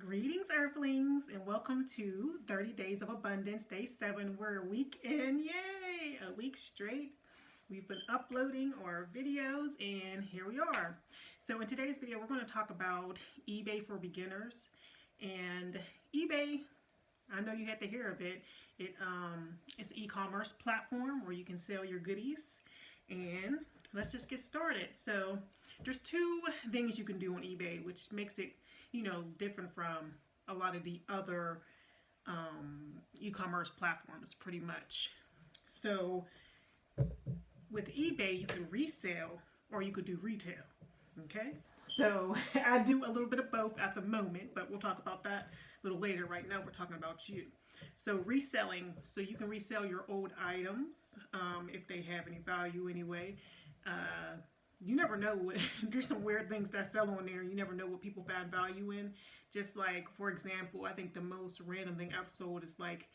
Greetings, Earthlings, and welcome to 30 Days of Abundance, Day 7. We're a week in, yay! A week straight. We've been uploading our videos, and here we are. So in today's video, we're going to talk about eBay for beginners. And eBay, I know you had to hear of it. It's an e-commerce platform where you can sell your goodies. And let's just get started. So there's two things you can do on eBay, which makes it different from a lot of the other e-commerce platforms pretty much. So with eBay, you can resell or you could do retail. Okay, so I do a little bit of both at the moment, but we'll talk about that a little later. Right now we're talking about you. So reselling, so you can resell your old items if they have any value anyway. You never know what, there's some weird things that sell on there. You never know what people find value in. Just like, for example, I think the most random thing I've sold is like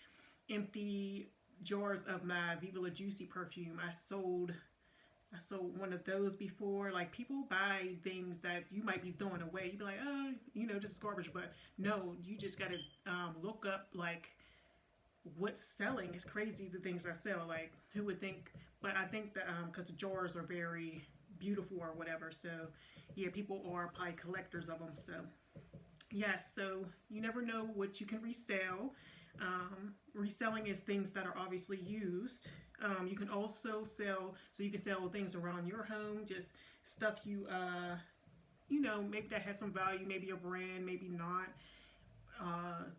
empty jars of my Viva La Juicy perfume. I sold one of those before. Like, people buy things that you might be throwing away. You'd be like, oh, this is garbage. But no, you just gotta look up like what's selling. It's crazy the things I sell. Like, who would think? But I think that because the jars are very beautiful or whatever, so yeah, people are probably collectors of them. So yes, so you never know what you can resell. Reselling is things that are obviously used. You can also sell, so you can sell things around your home, just stuff you maybe that has some value, maybe a brand, maybe not.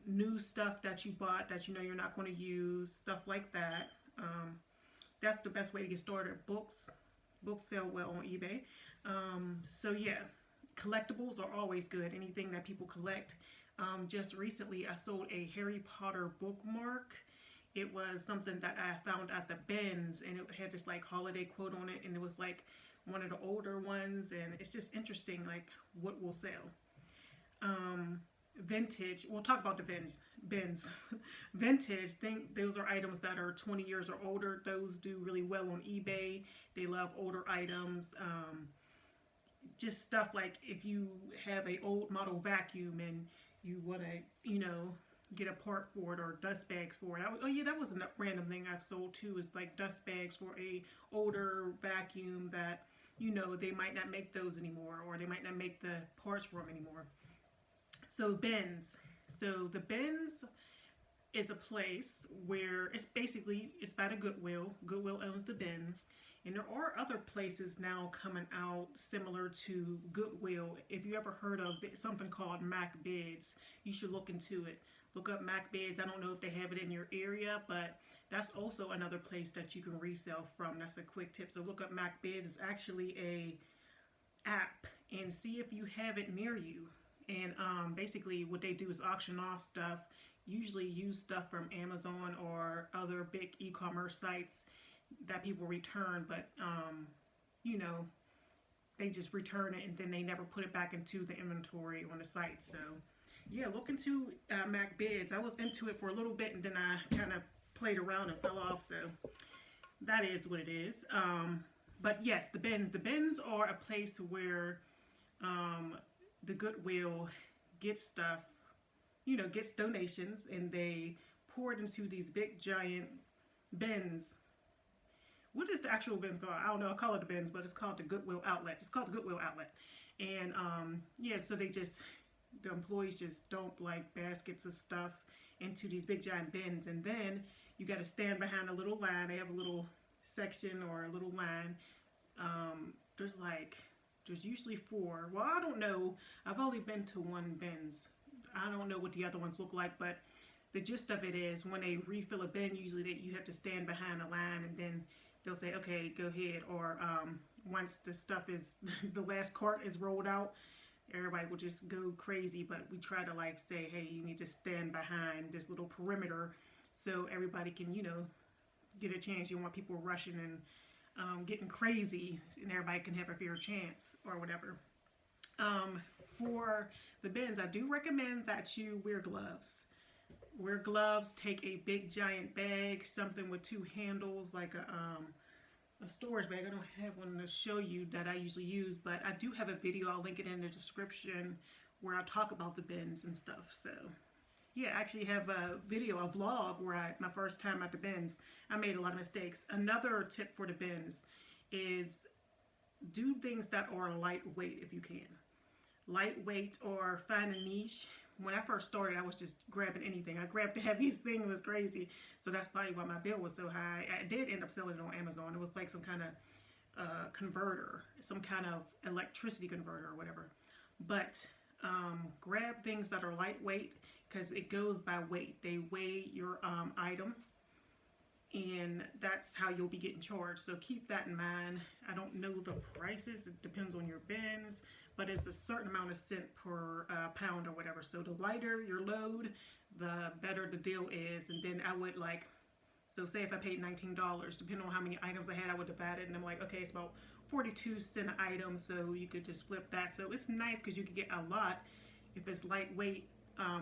New stuff that you bought that you're not going to use, stuff like that. That's the best way to get started. Books sell well on eBay. So yeah, collectibles are always good. Anything that people collect. Just recently I sold a Harry Potter bookmark. It was something that I found at the bins, and it had this like holiday quote on it, and it was like one of the older ones, and it's just interesting like what will sell. Vintage, we'll talk about the bins. Vintage, those are items that are 20 years or older. Those do really well on eBay. They love older items. Just stuff like if you have a old model vacuum and you want to get a part for it, or dust bags for it. Oh yeah, that was a random thing I've sold too, is like dust bags for a older vacuum that they might not make those anymore, or they might not make the parts for them anymore. So bins. So the bins is a place where it's by the Goodwill. Goodwill owns the bins. And there are other places now coming out similar to Goodwill. If you ever heard of something called Mac Bids, you should look into it. Look up Mac Bids. I don't know if they have it in your area, but that's also another place that you can resell from. That's a quick tip. So look up Mac Bids. It's actually a app, and see if you have it near you. And basically what they do is auction off stuff, usually used stuff from Amazon or other big e-commerce sites that people return, but they just return it and then they never put it back into the inventory on the site. So yeah, look into Mac Bids. I was into it for a little bit, and then I kind of played around and fell off, so that is what it is. But yes, the bins are a place where the Goodwill gets stuff, gets donations, and they pour it into these big giant bins. What is the actual bins called? I don't know. I call it the bins, but it's called the Goodwill outlet. It's called the Goodwill outlet. And yeah, so the employees just dump like baskets of stuff into these big giant bins, and then you got to stand behind a little line. They have a little section or a little line. There's usually 4. Well, I don't know. I've only been to one bins. I don't know what the other ones look like, but the gist of it is when they refill a bin, usually you have to stand behind a line, and then they'll say, okay, go ahead. Or once the stuff is, the last cart is rolled out, everybody will just go crazy. But we try to like say, hey, you need to stand behind this little perimeter so everybody can, get a chance. You don't want people rushing and getting crazy, and everybody can have a fair chance or whatever. For the bins, I do recommend that you wear gloves. Wear gloves. Take a big giant bag, something with 2 handles, like a storage bag. I don't have one to show you that I usually use, but I do have a video. I'll link it in the description where I talk about the bins and stuff. So yeah, I actually have a video, a vlog where my first time at the bins, I made a lot of mistakes. Another tip for the bins is do things that are lightweight if you can. Lightweight, or find a niche. When I first started, I was just grabbing anything. I grabbed the heaviest thing. It was crazy. So that's probably why my bill was so high. I did end up selling it on Amazon. It was like some kind of converter, some kind of electricity converter or whatever. But grab things that are lightweight, because it goes by weight. They weigh your items, and that's how you'll be getting charged. So keep that in mind. I don't know the prices. It depends on your bins, but it's a certain amount of cent per pound or whatever. So the lighter your load, the better the deal is. And then I would like, so say if I paid $19, depending on how many items I had, I would divide it, and I'm like, okay, it's about 42 cent an item, so you could just flip that. So it's nice because you could get a lot if it's lightweight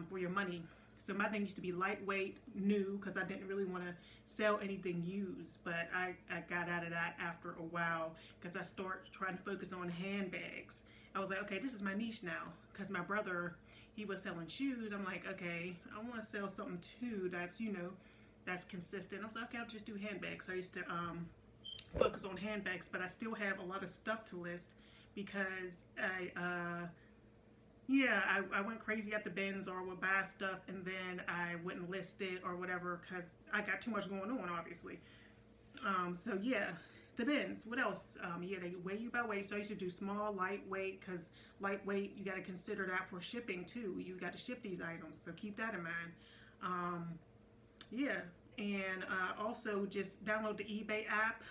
for your money. So my thing used to be lightweight, new, because I didn't really want to sell anything used, but I got out of that after a while because I started trying to focus on handbags. I was like, okay, this is my niche now, because my brother, he was selling shoes. I'm like, okay, I want to sell something too that's, you know, that's consistent. I was like, okay, I'll just do handbags. So I used to focus on handbags, but I still have a lot of stuff to list because I went crazy at the bins, or would buy stuff and then I wouldn't list it or whatever because I got too much going on, obviously. So yeah, the bins. What else? Yeah, they weigh you by weight. So I used to do small, lightweight, because lightweight, you got to consider that for shipping too. You got to ship these items, so keep that in mind. Yeah, and also just download the eBay app,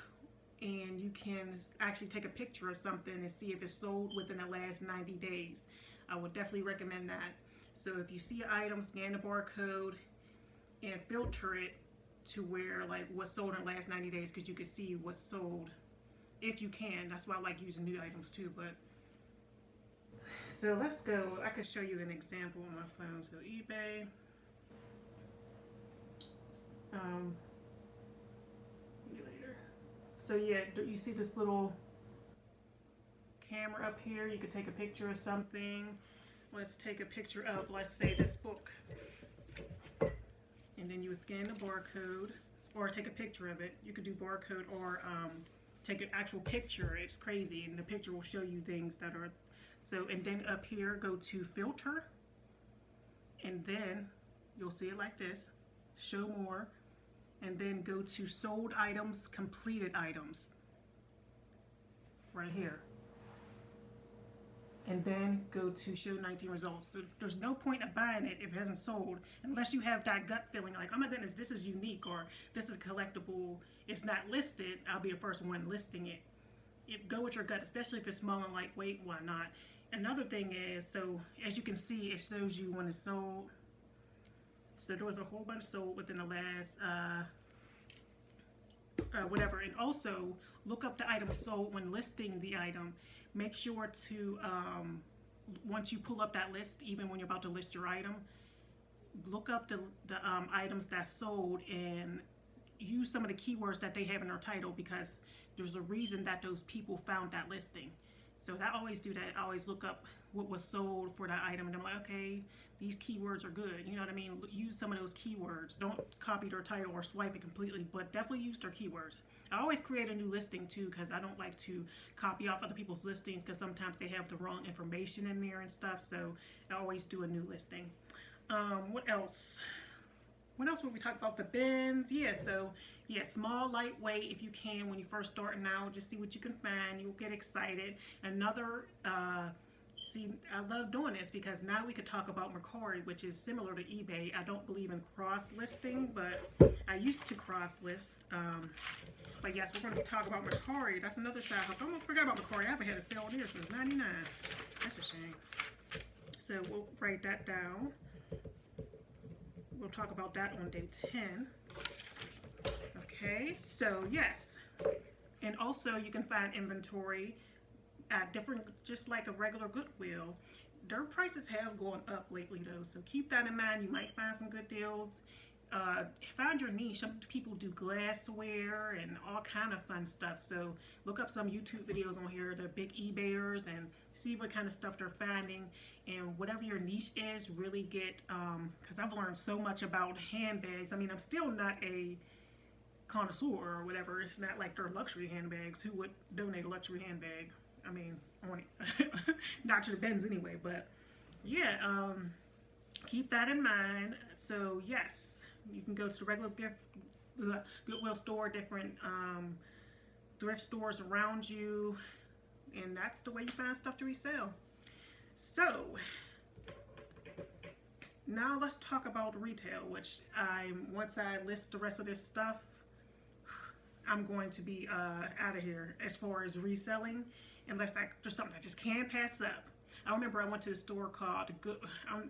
and you can actually take a picture of something and see if it's sold within the last 90 days. I would definitely recommend that. So if you see an item, scan the barcode and filter it to where like what's sold in the last 90 days, because you can see what's sold if you can. That's why I like using new items too. But so let's go. I could show you an example on my phone. So eBay. Later. So yeah, you see this little camera up here? You could take a picture of something. Let's take a picture of, let's say, this book, and then you would scan the barcode or take a picture of it. You could do barcode or take an actual picture. It's crazy, and the picture will show you things that are so. And then up here, go to filter, and then you'll see it like this, show more, and then go to sold items, completed items, right here. And then go to show 19 results. So there's no point of buying it if it hasn't sold, unless you have that gut feeling like, oh my goodness, this is unique, or this is collectible, it's not listed, I'll be the first one listing it. Go with your gut, especially if it's small and lightweight, why not? Another thing is, so as you can see, it shows you when it's sold. So there was a whole bunch sold within the last whatever. And also look up the item sold when listing the item. Make sure to once you pull up that list, even when you're about to list your item, look up the items that sold and use some of the keywords that they have in their title, because there's a reason that those people found that listing. So I always do that. I always look up what was sold for that item, and I'm like, okay, these keywords are good. You know what I mean? Use some of those keywords. Don't copy their title or swipe it completely, but definitely use their keywords. I always create a new listing too, because I don't like to copy off other people's listings, because sometimes they have the wrong information in there and stuff. So I always do a new listing. What else? What else would we talk about? The bins? Yeah, so yeah, small, lightweight if you can when you first starting out. Just see what you can find. You'll get excited. Another, see, I love doing this because now we could talk about Mercari, which is similar to eBay. I don't believe in cross-listing, but I used to cross-list. But yes, we're going to talk about Mercari. That's another side hustle. I almost forgot about Mercari. I haven't had a sale there since '99. That's a shame. So we'll write that down. We'll talk about that on day 10. Okay, so yes. And also you can find inventory at different, just like a regular Goodwill. Their prices have gone up lately though, so keep that in mind. You might find some good deals. find your niche. Some people do glassware and all kind of fun stuff. So look up some YouTube videos on here, the big eBayers, and see what kind of stuff they're finding. And whatever your niche is, really get, because I've learned so much about handbags. I mean, I'm still not a connoisseur or whatever. It's not like they're luxury handbags. Who would donate a luxury handbag? I mean, not to the Benz anyway, but yeah, keep that in mind. So yes, you can go to the regular Goodwill store, different thrift stores around you, and that's the way you find stuff to resell. So now let's talk about retail, which once I list the rest of this stuff, I'm going to be out of here as far as reselling, unless there's something I just can't pass up. I remember I went to the store called,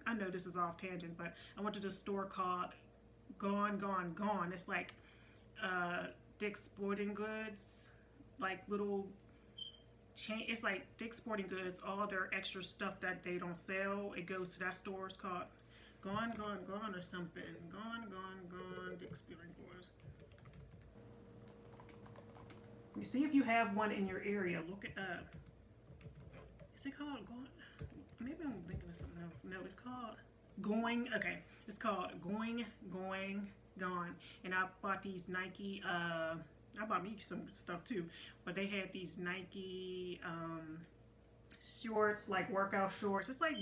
I know this is off tangent, but I went to the store called Gone. It's like Dick's Sporting Goods, like little chain. It's like Dick's Sporting Goods, all their extra stuff that they don't sell, it goes to that store. It's called Gone or something. Gone, Dick's Sporting Goods. You see if you have one in your area. Look it up. Is it called Gone? Maybe I'm thinking of something else. No, it's called Going. Okay, it's called Going, Gone. And I bought these Nike. I bought me some stuff too, but they had these Nike shorts, like workout shorts. It's like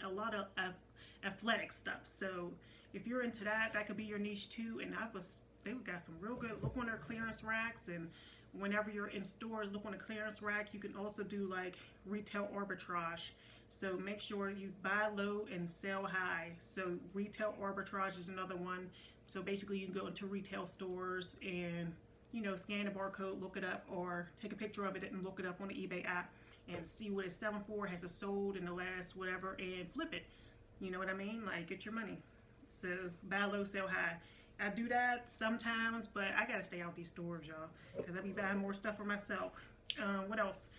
a lot of athletic stuff. So if you're into that, that could be your niche too. And they got some real good. Look on their clearance racks, and whenever you're in stores, look on the clearance rack. You can also do like retail arbitrage. So make sure you buy low and sell high. So retail arbitrage is another one. So basically you can go into retail stores and, you know, scan the barcode, look it up, or take a picture of it and look it up on the eBay app and see what it's selling for, has it sold in the last whatever, and flip it. You know what I mean? Like, get your money. So buy low, sell high. I do that sometimes, but I gotta stay out these stores, y'all, because I be buying more stuff for myself. What else?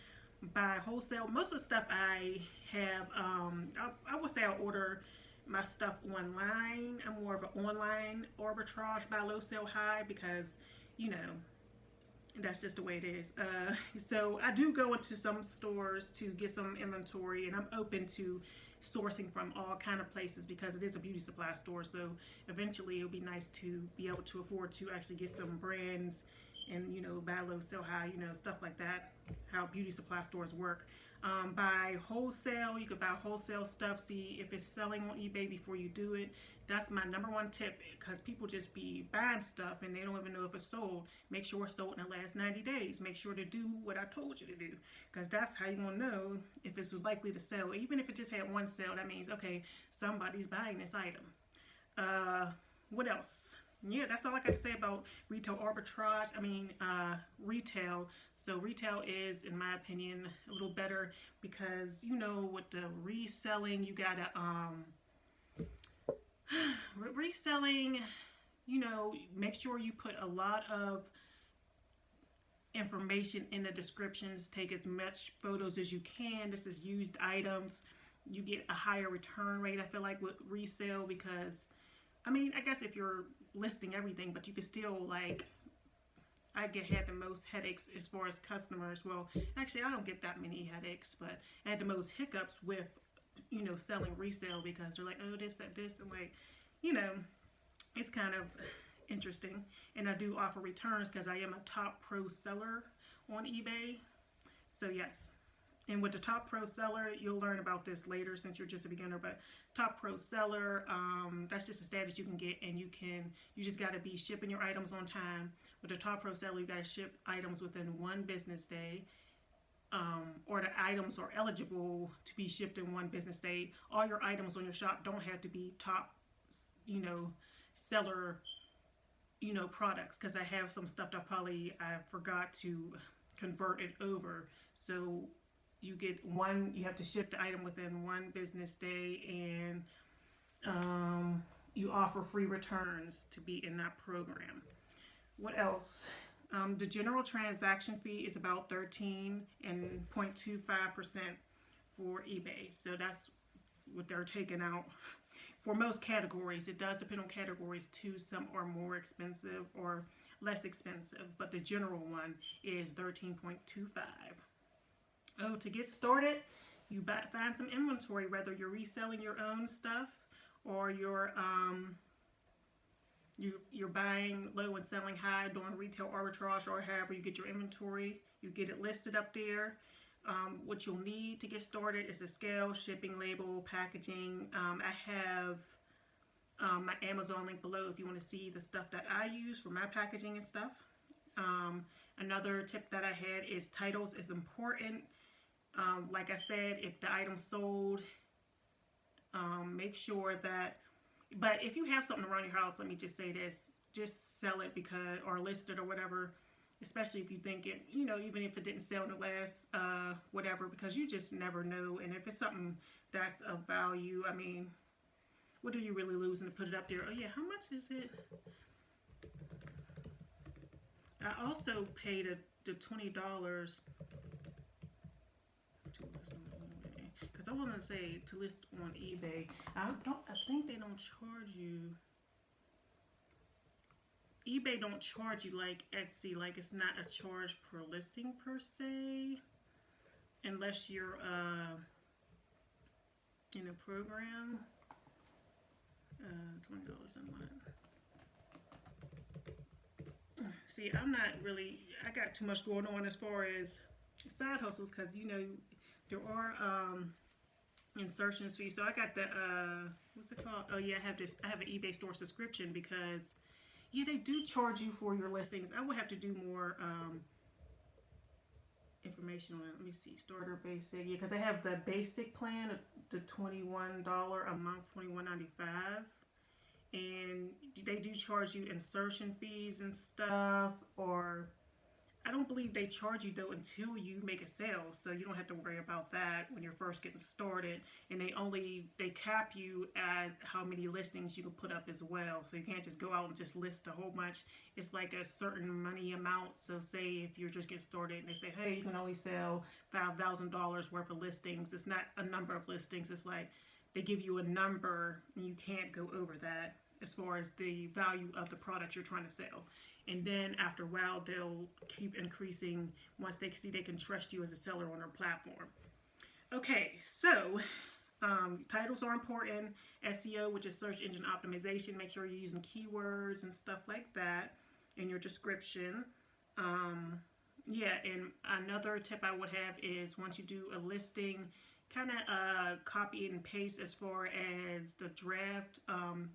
Buy wholesale. Most of the stuff I have, I would say I'll order my stuff online. I'm more of an online arbitrage, buy low, sell high, because, you know, that's just the way it is. So I do go into some stores to get some inventory, and I'm open to sourcing from all kind of places because it is a beauty supply store. So eventually it'll be nice to be able to afford to actually get some brands and, you know, buy low, sell high, you know, stuff like that, how beauty supply stores work. Buy wholesale. You could buy wholesale stuff, see if it's selling on eBay before you do it. That's my number one tip, because people just be buying stuff and they don't even know if it's sold. Make sure it's sold in the last 90 days. Make sure to do what I told you to do, because that's how you're going to know if it's likely to sell. Even if it just had one sale, that means, okay, somebody's buying this item. What else? Yeah, that's all I got to say about retail arbitrage. I mean, retail. So retail is, in my opinion, a little better because, you know, with the reselling, you got to, reselling, you know, make sure you put a lot of information in the descriptions. Take as much photos as you can. This is used items. You get a higher return rate, I feel like, with resale, because, I mean, I guess if you're listing everything, but you could still, like, I had the most headaches as far as customers. Well, actually, I don't get that many headaches, but I had the most hiccups with, you know, selling resale, because they're like, oh, this, that, this, and like, you know, it's kind of interesting. And I do offer returns because I am a top pro seller on eBay. So yes. And with the top pro seller, you'll learn about this later since you're just a beginner, but top pro seller, that's just a status you can get, and you just got to be shipping your items on time. With the top pro seller, you got to ship items within 1 business day, or the items are eligible to be shipped in 1 business day. All your items on your shop don't have to be top, you know, seller, you know, products, because I have some stuff that I forgot to convert it over. So you have to ship the item within 1 business day, and you offer free returns to be in that program. What else? The general transaction fee is about 13.25% for eBay. So that's what they're taking out for most categories. It does depend on categories too. Some are more expensive or less expensive, but the general one is $13.25. Oh, to get started, you find some inventory, whether you're reselling your own stuff or you're buying low and selling high, doing retail arbitrage, or however you get your inventory. You get it listed up there. What you'll need to get started is a scale, shipping label, packaging. I have my Amazon link below if you want to see the stuff that I use for my packaging and stuff. Another tip that I had is titles is important. Like I said, if the item's sold, make sure that, but if you have something around your house, let me just say this, just sell it because, or list it or whatever, especially if you think it, you know, even if it didn't sell in the last, whatever, because you just never know. And if it's something that's of value, I mean, what are you really losing to put it up there? Oh yeah, how much is it? I also paid the $20 because I was gonna say to list on eBay. I think they don't charge you. eBay don't charge you like Etsy. Like, it's not a charge per listing per se, unless you're in a program. $20 a month. See, I'm not really, I got too much going on as far as side hustles, because you know there are insertion fees. So I got the what's it called? Oh yeah, I have an eBay store subscription, because yeah, they do charge you for your listings. I would have to do more information on it. Let me see, starter basic. Yeah, because I have the basic plan, the $21 a month, $21.95. And they do charge you insertion fees and stuff, or I don't believe they charge you though until you make a sale, so you don't have to worry about that when you're first getting started. And they cap you at how many listings you can put up as well, so you can't just go out and just list a whole bunch. It's like a certain money amount. So say if you're just getting started and they say, hey, you can only sell $5,000 worth of listings, it's not a number of listings, it's like they give you a number and you can't go over that as far as the value of the product you're trying to sell. And then after a while, they'll keep increasing once they see they can trust you as a seller on their platform. Okay, so titles are important. SEO, which is search engine optimization. Make sure you're using keywords and stuff like that in your description. Yeah, and another tip I would have is once you do a listing, kind of copy and paste as far as the draft.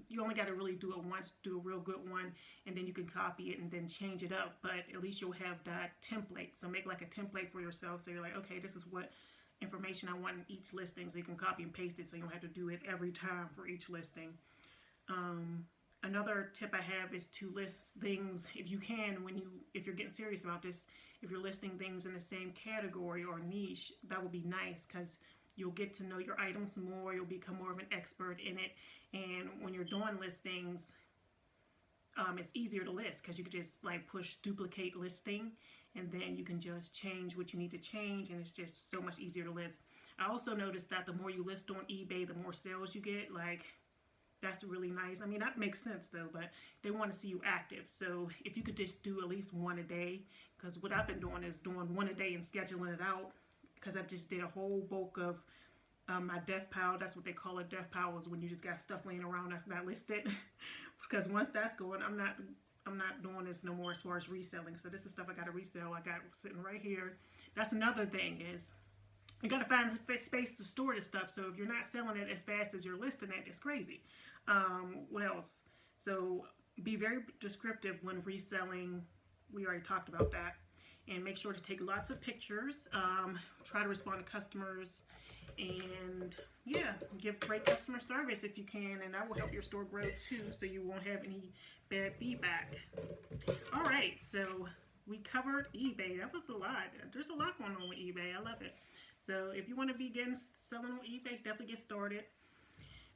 You only got to really do it once, do a real good one, and then you can copy it and then change it up. But at least you'll have that template. So make like a template for yourself. So you're like, okay, this is what information I want in each listing. So you can copy and paste it, so you don't have to do it every time for each listing. Another tip I have is to list things, if you can, if you're getting serious about this, if you're listing things in the same category or niche, that would be nice, because you'll get to know your items more, you'll become more of an expert in it, and when you're doing listings, it's easier to list, because you can just like push duplicate listing, and then you can just change what you need to change, and it's just so much easier to list. I also noticed that the more you list on eBay, the more sales you get. Like, that's really nice. I mean, that makes sense though, but they want to see you active. So if you could just do at least one a day, because what I've been doing is doing one a day and scheduling it out, because I just did a whole bulk of my death pile. That's what they call a death pile, is when you just got stuff laying around that's not listed. Because once that's going, I'm not doing this no more as far as reselling. So this is stuff I got to resell. I got sitting right here. That's another thing, is you got to find space to store this stuff. So if you're not selling it as fast as you're listing it, it's crazy. What else? So be very descriptive when reselling. We already talked about that. And make sure to take lots of pictures. Try to respond to customers. And yeah, give great customer service if you can. And that will help your store grow too, so you won't have any bad feedback. All right, so we covered eBay. That was a lot. There's a lot going on with eBay. I love it. So if you want to begin selling on eBay, definitely get started.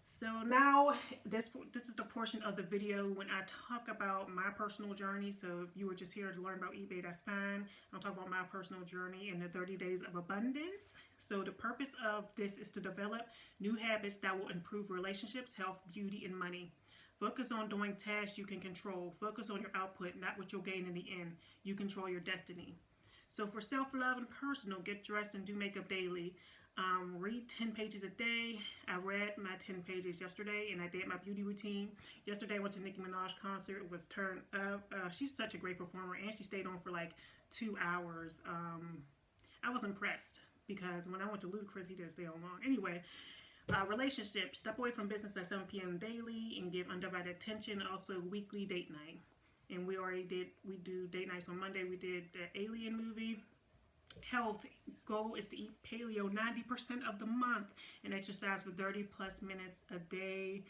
So now this is the portion of the video when I talk about my personal journey. So if you were just here to learn about eBay, that's fine. I'll talk about my personal journey in the 30 days of abundance. So the purpose of this is to develop new habits that will improve relationships, health, beauty, and money. Focus on doing tasks you can control. Focus on your output, not what you'll gain in the end. You control your destiny. So for self-love and personal, get dressed and do makeup daily. Read 10 pages a day. I read my 10 pages yesterday, and I did my beauty routine. Yesterday I went to Nicki Minaj concert. It was turned up. She's such a great performer, and she stayed on for like 2 hours. I was impressed because when I went to Ludacris, he didn't stay on long. Anyway, relationships. Step away from business at 7 p.m. daily and give undivided attention. Also, weekly date night. And we do date nights on Monday. We did the Alien movie. Health goal is to eat paleo 90% of the month and exercise for 30 plus minutes a day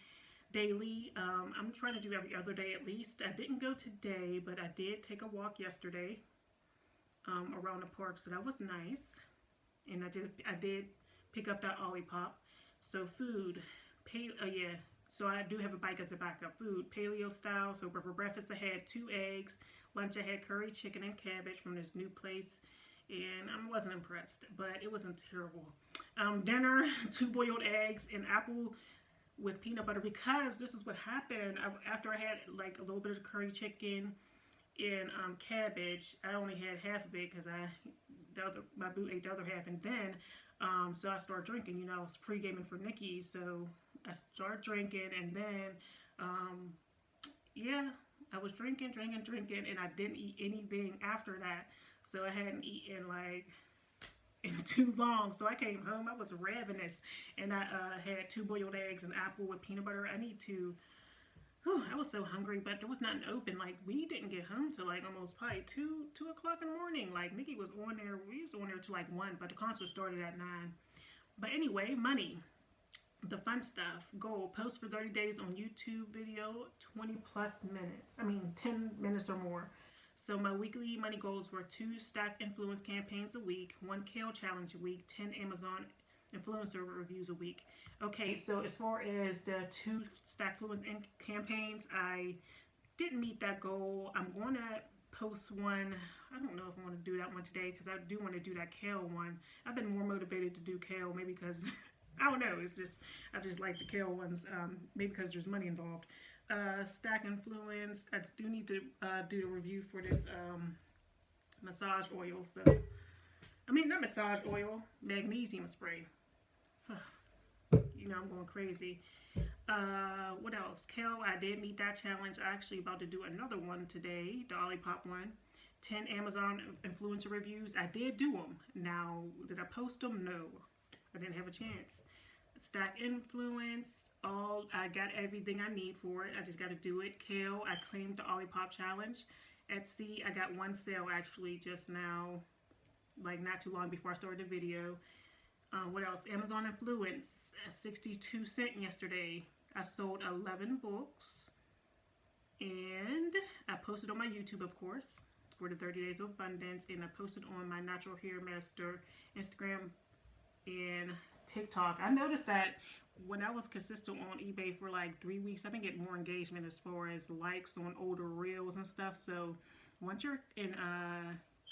daily. I'm trying to do every other day at least. I didn't go today, but I did take a walk yesterday around the park, so that was nice. And I did pick up that Olipop. So food, so I do have a bike as a backup. Food, paleo style. So for breakfast I had 2 eggs. Lunch I had curry chicken and cabbage from this new place. And I wasn't impressed, but it wasn't terrible. Dinner, 2 boiled eggs and apple with peanut butter, because this is what happened. After I had like a little bit of curry chicken and cabbage, I only had half of it because my boo ate the other half, and then so I started drinking. You know, I was pre-gaming for Nikki, so I started drinking, and then yeah, I was drinking, and I didn't eat anything after that. So I hadn't eaten like in too long. So I came home, I was ravenous, and I had 2 boiled eggs and apple with peanut butter. I was so hungry, but there was nothing open. Like, we didn't get home till like almost probably 2 o'clock in the morning. Like, Nikki was on there, we was on there till like 1, but the concert started at 9. But anyway, money, the fun stuff. Goal, post for 30 days on YouTube video, 20 plus minutes. 10 minutes or more. So my weekly money goals were 2 stack influence campaigns a week, 1 kale challenge a week, 10 Amazon influencer reviews a week. Okay, so as far as the 2 stack influence campaigns, I didn't meet that goal. I'm going to post one. I don't know if I want to do that one today because I do want to do that kale one. I've been more motivated to do kale, maybe because I don't know. I just like the kale ones. Maybe because there's money involved. Stack influence. I do need to do the review for this massage oil. So, not massage oil, magnesium spray. You know, I'm going crazy. What else? Kale, I did meet that challenge. I actually about to do another one today, the Olipop one. 10 Amazon influencer reviews. I did do them. Now, did I post them? No. I didn't have a chance. Stack influence. I got everything I need for it. I just got to do it. Kale, I claimed the Olipop challenge. Etsy, I got 1 sale actually just now, like not too long before I started the video. What else? Amazon influence, 62 cents yesterday. I sold 11 books, and I posted on my YouTube, of course, for the 30 days of abundance, and I posted on my Natural Hair Master Instagram and TikTok. I noticed that when I was consistent on eBay for like 3 weeks, I've been getting more engagement as far as likes on older reels and stuff. So once you're in,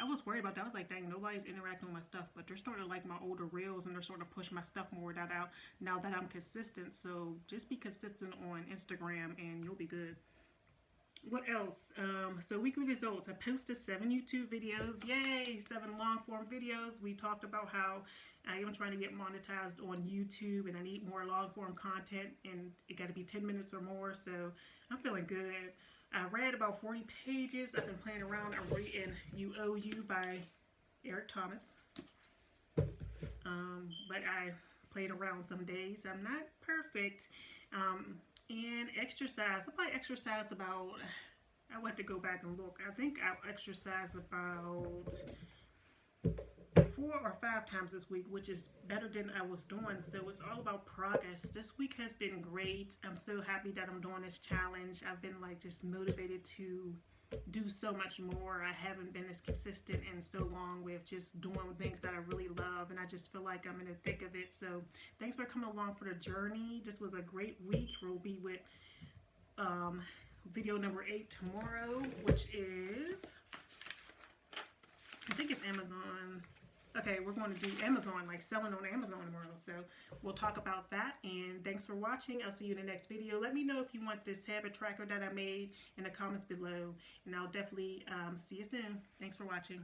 I was worried about that. I was like, dang, nobody's interacting with my stuff, but they're starting to like my older reels, and they're starting to push my stuff more out now that I'm consistent. So just be consistent on Instagram and you'll be good. What else? So weekly results. I posted 7 YouTube videos. Yay! 7 long form videos. We talked about how I am trying to get monetized on YouTube, and I need more long form content, and it got to be 10 minutes or more. So I'm feeling good. I read about 40 pages. I've been playing around. I'm reading You Owe You by Eric Thomas. But I played around some days. I'm not perfect. And exercise. I probably exercise about, I would have to go back and look. I think I exercise about 4 or 5 times this week, which is better than I was doing. So it's all about progress. This week has been great. I'm so happy that I'm doing this challenge. I've been like just motivated to do so much more. I haven't been as consistent in so long with just doing things that I really love, and I just feel like I'm in the thick of it. So thanks for coming along for the journey. This was a great week. We'll be with video number 8 tomorrow, which is, I think it's Amazon. Okay, we're going to do Amazon, like selling on Amazon tomorrow. So we'll talk about that. And thanks for watching. I'll see you in the next video. Let me know if you want this habit tracker that I made in the comments below. And I'll definitely see you soon. Thanks for watching.